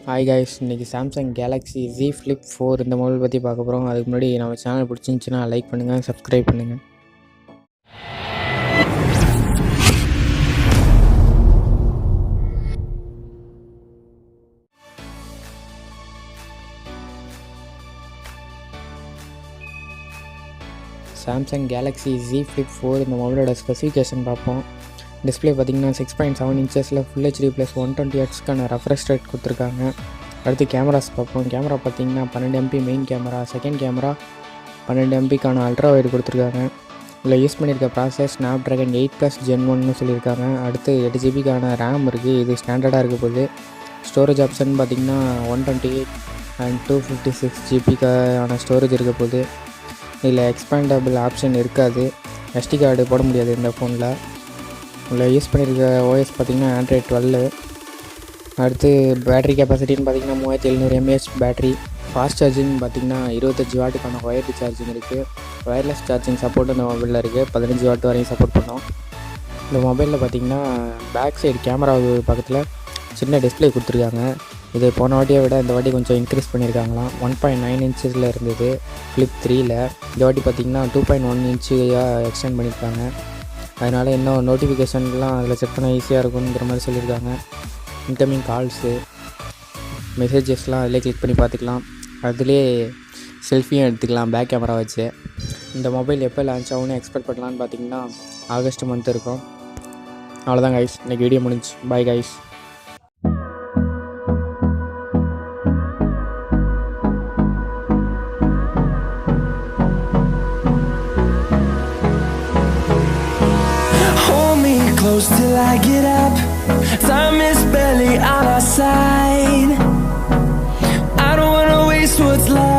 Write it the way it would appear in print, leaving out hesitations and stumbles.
Hi guys, இன்றைக்கி Samsung Galaxy Z Flip 4 இந்த mobile பற்றி பார்க்க போகிறோம். அதுக்கு முன்னாடி நம்ம சேனல் பிடிச்சிருந்துச்சின்னா லைக் பண்ணுங்கள், சப்ஸ்கிரைப் பண்ணுங்கள். சாம்சங் கேலக்ஸி Z Flip 4 இந்த மொபைலோட ஸ்பெசிஃபிகேஷன் பார்ப்போம். டிஸ்பிளே பார்த்திங்கன்னா 6.7 இன்ச்சஸில் ஃபுல் HD ப்ளஸ் 120 Hzக்கான ரெஃப்ரெஷ் ரேட் கொடுத்துருக்காங்க. அடுத்து கேமராஸ் பார்ப்போம். கேமரா பார்த்திங்கன்னா 12 MP main camera, second camera 12 MPக்கான அல்ட்ரா வைடு கொடுத்துருக்காங்க. இதில் யூஸ் பண்ணியிருக்க ப்ராசஸ் ஸ்னாப்ட்ராகன் 8+ Gen 1னு சொல்லியிருக்காங்க. அடுத்து 8GB ரேம் இருக்குது, இது ஸ்டாண்டர்டாக இருக்க போகுது. ஸ்டோரேஜ் ஆப்ஷன் பார்த்திங்கன்னா 128 and 256GBக்கான ஸ்டோரேஜ் இருக்க போகுது. இதில் எக்ஸ்பேண்டபிள் ஆப்ஷன் இருக்காது, SD கார்டு போட முடியாது இந்த ஃபோனில். இதில் யூஸ் பண்ணியிருக்க OS பார்த்திங்கன்னா Android 12. அடுத்து பேட்டரி கெப்பாசிட்டின்னு பார்த்திங்கன்னா 3700 mAh பேட்டரி. ஃபாஸ்ட் சார்ஜிங் பார்த்திங்கன்னா 25 வாட்டுக்கான ஒயர்டு சார்ஜிங் இருக்குது. ஒயர்லெஸ் சார்ஜிங் சப்போர்ட் இந்த மொபைலில் இருக்குது, 15 வாட் வரையும் சப்போர்ட் பண்ணோம். இந்த மொபைலில் பார்த்திங்கன்னா பேக் சைடு கேமரா பக்கத்தில் சின்ன டிஸ்பிளே கொடுத்துருக்காங்க. இது போன வாட்டியை விட இந்த வாட்டி கொஞ்சம் இன்க்ரீஸ் பண்ணியிருக்காங்களாம். 1.9 இன்ச்சஸில் இருந்தது ஃப்ளிப் 3ல், இந்த வாட்டி பார்த்திங்கன்னா 2.1 இன்ச்சாக எக்ஸ்டெண்ட் பண்ணியிருக்காங்க. அதனால் இன்னும் நோட்டிஃபிகேஷன்லாம் அதில் செட் பண்ண ஈஸியாக இருக்குங்கிற மாதிரி சொல்லியிருக்காங்க. இன்கமிங் கால்ஸு, மெசேஜஸ்லாம் அதிலே கிளிக் பண்ணி பார்த்துக்கலாம். அதிலே செல்ஃபியும் எடுத்துக்கலாம் பேக் கேமரா வச்சு. இந்த மொபைல் எப்போ லான்ச் ஆகும்னு எக்ஸ்பெக்ட் பண்ணலான்னு பார்த்தீங்கன்னா ஆகஸ்ட் மந்த் இருக்கும். அவ்வளோதான் கைஸ், இன்றைக்கி வீடியோ முடிஞ்சு. Bye guys. Close till I get up, time is barely on our side. I don't wanna waste what's left.